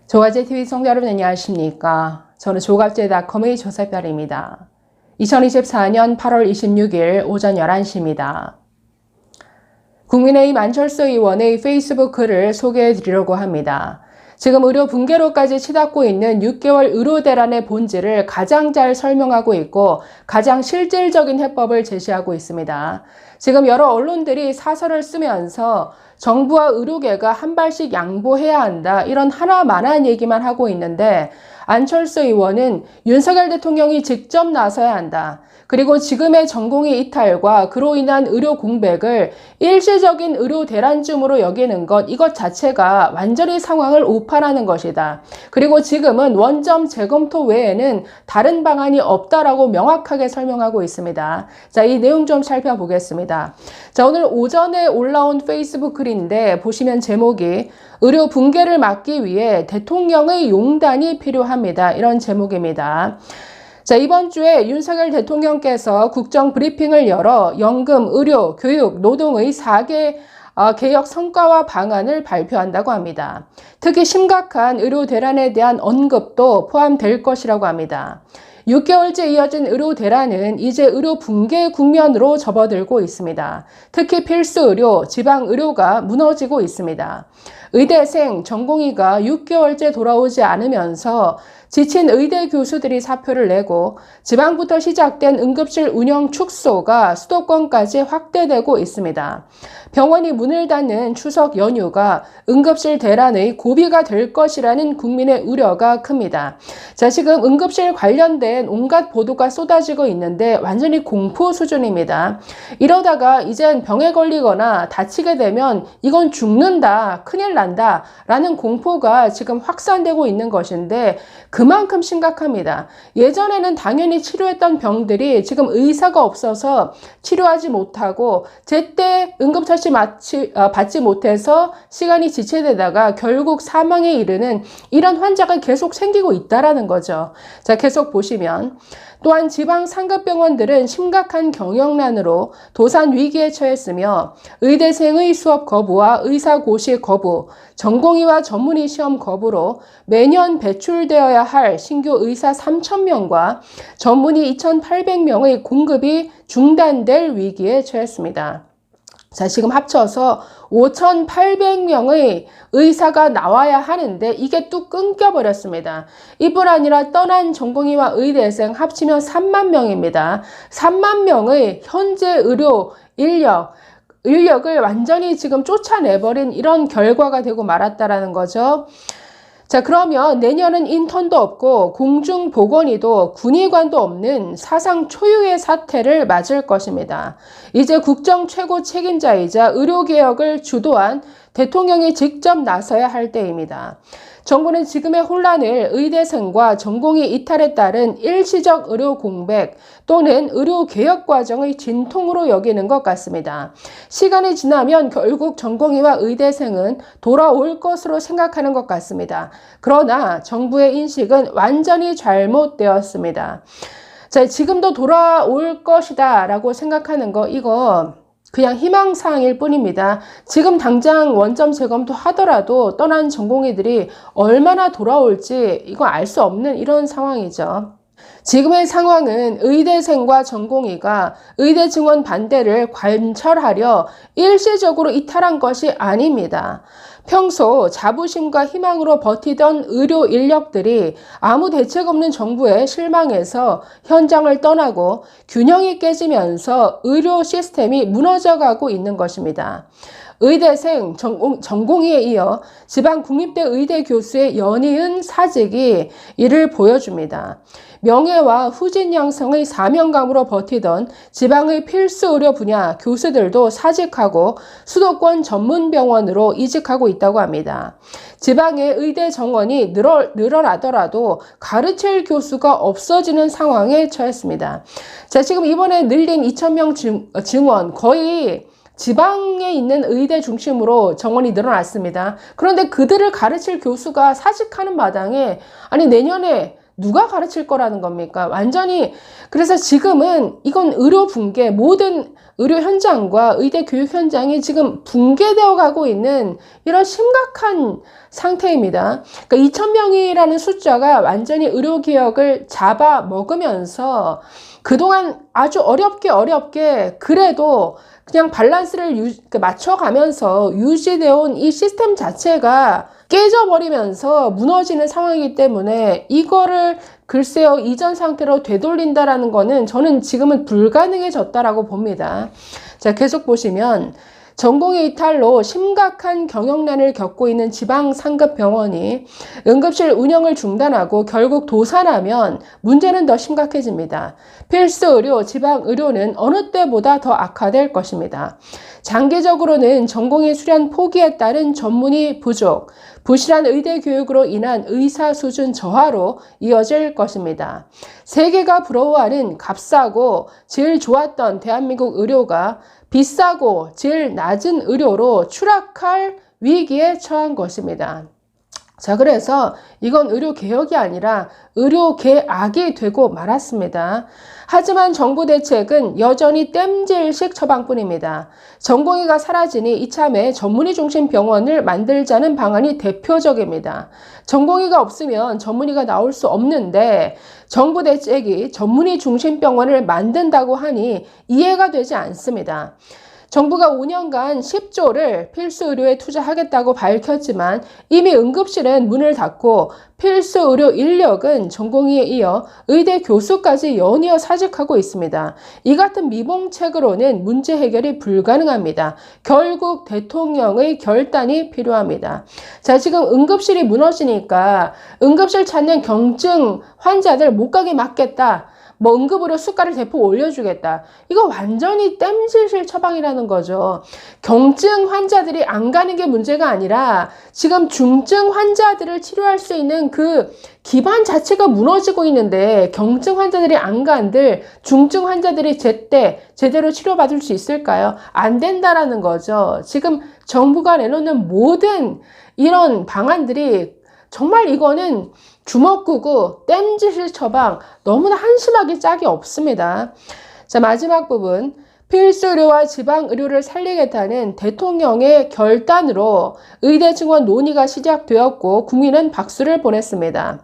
조갑제TV 시청자 여러분 안녕하십니까? 저는 조갑제닷컴의 조세별입니다. 2024년 8월 26일 오전 11시입니다. 국민의힘 안철수 의원의 페이스북 글을 소개해 드리려고 합니다. 지금 의료 붕괴로까지 치닫고 있는 6개월 의료 대란의 본질을 가장 잘 설명하고 있고 가장 실질적인 해법을 제시하고 있습니다. 지금 여러 언론들이 사설을 쓰면서 정부와 의료계가 한 발씩 양보해야 한다, 이런 하나만한 얘기만 하고 있는데, 안철수 의원은 윤석열 대통령이 직접 나서야 한다. 그리고 지금의 전공의 이탈과 그로 인한 의료 공백을 일시적인 의료 대란쯤으로 여기는 것, 이것 자체가 완전히 상황을 오판하는 것이다. 그리고 지금은 원점 재검토 외에는 다른 방안이 없다라고 명확하게 설명하고 있습니다. 자, 이 내용 좀 살펴보겠습니다. 자, 오늘 오전에 올라온 페이스북 글인데 보시면 제목이 의료 붕괴를 막기 위해 대통령의 용단이 필요합니다. 이런 제목입니다. 자, 이번 주에 윤석열 대통령께서 국정 브리핑을 열어 연금, 의료, 교육, 노동의 4개 개혁 성과와 방안을 발표한다고 합니다. 특히 심각한 의료 대란에 대한 언급도 포함될 것이라고 합니다. 6개월째 이어진 의료 대란은 이제 의료 붕괴 국면으로 접어들고 있습니다. 특히 필수 의료, 지방 의료가 무너지고 있습니다. 의대생, 전공의가 6개월째 돌아오지 않으면서 지친 의대 교수들이 사표를 내고 지방부터 시작된 응급실 운영 축소가 수도권까지 확대되고 있습니다. 병원이 문을 닫는 추석 연휴가 응급실 대란의 고비가 될 것이라는 국민의 우려가 큽니다. 자, 지금 응급실 관련된 온갖 보도가 쏟아지고 있는데 완전히 공포 수준입니다. 이러다가 이젠 병에 걸리거나 다치게 되면 이건 죽는다, 큰일 난다 라는 공포가 지금 확산되고 있는 것인데 그만큼 심각합니다. 예전에는 당연히 치료했던 병들이 지금 의사가 없어서 치료하지 못하고 제때 응급처치 받지 못해서 시간이 지체되다가 결국 사망에 이르는 이런 환자가 계속 생기고 있다라는 거죠. 자, 계속 보시면 또한 지방 상급병원들은 심각한 경영난으로 도산 위기에 처했으며 의대생의 수업 거부와 의사 고시 거부, 전공의와 전문의 시험 거부로 매년 배출되어야 할 신규 의사 3,000명과 전문의 2,800명의 공급이 중단될 위기에 처했습니다. 자, 지금 합쳐서 5,800명의 의사가 나와야 하는데 이게 뚝 끊겨버렸습니다. 이뿐 아니라 떠난 전공의와 의대생 합치면 3만 명입니다. 3만 명의 현재 의료 인력을 완전히 지금 쫓아내버린 이런 결과가 되고 말았다라는 거죠. 자, 그러면 내년은 인턴도 없고 공중보건의도 군의관도 없는 사상 초유의 사태를 맞을 것입니다. 이제 국정 최고 책임자이자 의료개혁을 주도한 대통령이 직접 나서야 할 때입니다. 정부는 지금의 혼란을 의대생과 전공의 이탈에 따른 일시적 의료 공백 또는 의료 개혁 과정의 진통으로 여기는 것 같습니다. 시간이 지나면 결국 전공의와 의대생은 돌아올 것으로 생각하는 것 같습니다. 그러나 정부의 인식은 완전히 잘못되었습니다. 자, 지금도 돌아올 것이다 라고 생각하는 거, 이거 그냥 희망사항일 뿐입니다. 지금 당장 원점 재검토 하더라도 떠난 전공의들이 얼마나 돌아올지 이거 알 수 없는 이런 상황이죠. 지금의 상황은 의대생과 전공의가 의대 증원 반대를 관철하려 일시적으로 이탈한 것이 아닙니다. 평소 자부심과 희망으로 버티던 의료 인력들이 아무 대책 없는 정부에 실망해서 현장을 떠나고 균형이 깨지면서 의료 시스템이 무너져가고 있는 것입니다. 의대생, 전공의에 이어 지방 국립대 의대 교수의 연이은 사직이 이를 보여줍니다. 명예와 후진 양성의 사명감으로 버티던 지방의 필수 의료 분야 교수들도 사직하고 수도권 전문병원으로 이직하고 있다고 합니다. 지방의 의대 정원이 늘어나더라도 가르칠 교수가 없어지는 상황에 처했습니다. 자, 지금 이번에 늘린 2,000명 증원 거의 지방에 있는 의대 중심으로 정원이 늘어났습니다. 그런데 그들을 가르칠 교수가 사직하는 마당에 아니 내년에 누가 가르칠 거라는 겁니까? 완전히. 그래서 지금은 이건 의료 붕괴, 모든 의료 현장과 의대 교육 현장이 지금 붕괴되어 가고 있는 이런 심각한 상태입니다. 그러니까 2,000명이라는 숫자가 완전히 의료개혁을 잡아먹으면서 그동안 아주 어렵게 그래도 그냥 밸런스를 맞춰가면서 유지되어 온 이 시스템 자체가 깨져버리면서 무너지는 상황이기 때문에 이거를 글쎄요, 이전 상태로 되돌린다라는 거는 저는 지금은 불가능해졌다라고 봅니다. 자, 계속 보시면 전공의 이탈로 심각한 경영난을 겪고 있는 지방 상급 병원이 응급실 운영을 중단하고 결국 도산하면 문제는 더 심각해집니다. 필수 의료, 지방 의료는 어느 때보다 더 악화될 것입니다. 장기적으로는 전공의 수련 포기에 따른 전문의 부족, 부실한 의대 교육으로 인한 의사 수준 저하로 이어질 것입니다. 세계가 부러워하는 값싸고 제일 좋았던 대한민국 의료가 비싸고 제일 낮은 의료로 추락할 위기에 처한 것입니다. 자, 그래서 이건 의료개혁이 아니라 의료개악이 되고 말았습니다. 하지만 정부 대책은 여전히 땜질식 처방뿐입니다. 전공의가 사라지니 이참에 전문의 중심 병원을 만들자는 방안이 대표적입니다. 전공의가 없으면 전문의가 나올 수 없는데 정부 대책이 전문의 중심 병원을 만든다고 하니 이해가 되지 않습니다. 정부가 5년간 10조를 필수 의료에 투자하겠다고 밝혔지만 이미 응급실은 문을 닫고 필수 의료 인력은 전공의에 이어 의대 교수까지 연이어 사직하고 있습니다. 이 같은 미봉책으로는 문제 해결이 불가능합니다. 결국 대통령의 결단이 필요합니다. 자, 지금 응급실이 무너지니까 응급실 찾는 경증 환자들 못 가게 막겠다. 뭐 응급의료 수가를 대폭 올려주겠다. 이거 완전히 땜질실 처방이라는 거죠. 경증 환자들이 안 가는 게 문제가 아니라 지금 중증 환자들을 치료할 수 있는 그 기반 자체가 무너지고 있는데 경증 환자들이 안 간들 중증 환자들이 제대로 치료받을 수 있을까요? 안 된다라는 거죠. 지금 정부가 내놓는 모든 이런 방안들이 정말 이거는 주먹구구, 땜질 처방, 너무나 한심하게 짝이 없습니다. 자, 마지막 부분. 필수의료와 지방의료를 살리겠다는 대통령의 결단으로 의대 증원 논의가 시작되었고 국민은 박수를 보냈습니다.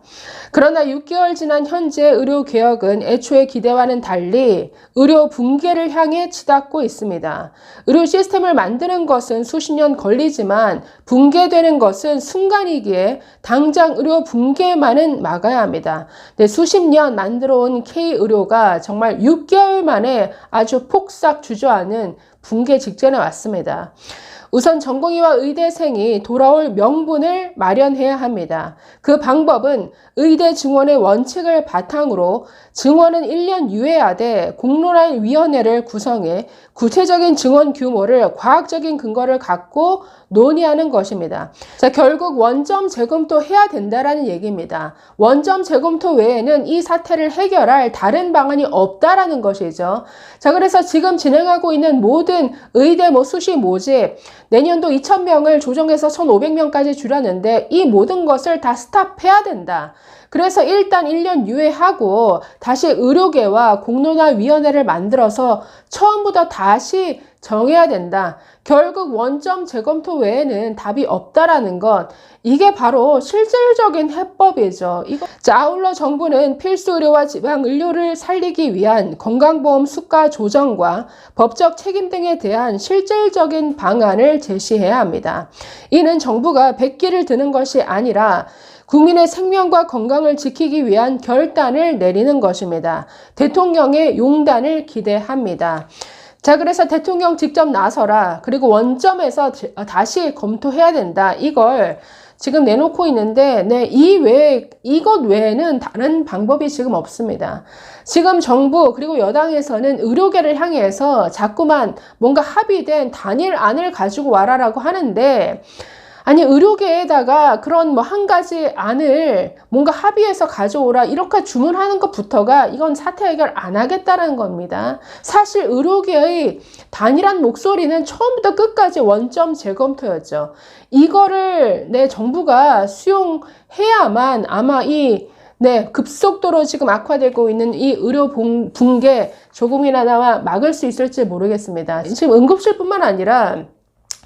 그러나 6개월 지난 현재 의료개혁은 애초의 기대와는 달리 의료 붕괴를 향해 치닫고 있습니다. 의료 시스템을 만드는 것은 수십 년 걸리지만 붕괴되는 것은 순간이기에 당장 의료 붕괴만은 막아야 합니다. 네, 수십 년 만들어온 K의료가 정말 6개월 만에 아주 폭삭 주저하는 붕괴 직전에 왔습니다. 우선 전공의와 의대생이 돌아올 명분을 마련해야 합니다. 그 방법은 의대 증원의 원칙을 바탕으로 증원은 1년 유예하되 공론화 위원회를 구성해 구체적인 증원 규모를 과학적인 근거를 갖고 논의하는 것입니다. 자, 결국 원점 재검토해야 된다라는 얘기입니다. 원점 재검토 외에는 이 사태를 해결할 다른 방안이 없다라는 것이죠. 자, 그래서 지금 진행하고 있는 모든 의대 수시 모집, 내년도 2,000명을 조정해서 1,500명까지 줄였는데 이 모든 것을 다 스탑해야 된다. 그래서 일단 1년 유예하고 다시 의료계와 공론화위원회를 만들어서 처음부터 다시 정해야 된다. 결국 원점 재검토 외에는 답이 없다라는 것. 이게 바로 실질적인 해법이죠. 자, 아울러 정부는 필수 의료와 지방 의료를 살리기 위한 건강보험 수가 조정과 법적 책임 등에 대한 실질적인 방안을 제시해야 합니다. 이는 정부가 백기를 드는 것이 아니라 국민의 생명과 건강을 지키기 위한 결단을 내리는 것입니다. 대통령의 용단을 기대합니다. 자, 그래서 대통령 직접 나서라. 그리고 원점에서 다시 검토해야 된다. 이걸 지금 내놓고 있는데, 네, 이것 외에는 다른 방법이 지금 없습니다. 지금 정부 그리고 여당에서는 의료계를 향해서 자꾸만 뭔가 합의된 단일안을 가지고 와라라고 하는데, 아니, 의료계에다가 그런 한 가지 안을 뭔가 합의해서 가져오라 이렇게 주문하는 것부터가 이건 사태 해결 안 하겠다는 겁니다. 사실 의료계의 단일한 목소리는 처음부터 끝까지 원점 재검토였죠. 이거를 정부가 수용해야만 아마 네, 급속도로 지금 악화되고 있는 이 의료 붕괴 조금이나마 막을 수 있을지 모르겠습니다. 지금 응급실뿐만 아니라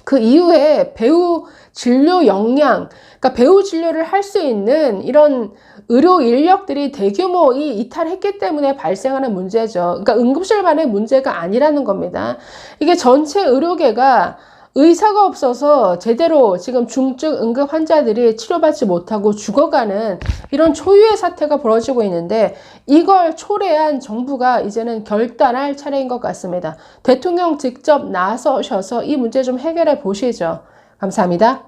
그 이후에 배후 진료 역량, 그러니까 배후 진료를 할 수 있는 이런 의료 인력들이 대규모 이탈했기 때문에 발생하는 문제죠. 그러니까 응급실만의 문제가 아니라는 겁니다. 이게 전체 의료계가 의사가 없어서 제대로 지금 중증 응급 환자들이 치료받지 못하고 죽어가는 이런 초유의 사태가 벌어지고 있는데 이걸 초래한 정부가 이제는 결단할 차례인 것 같습니다. 대통령 직접 나서셔서 이 문제 좀 해결해 보시죠. 감사합니다.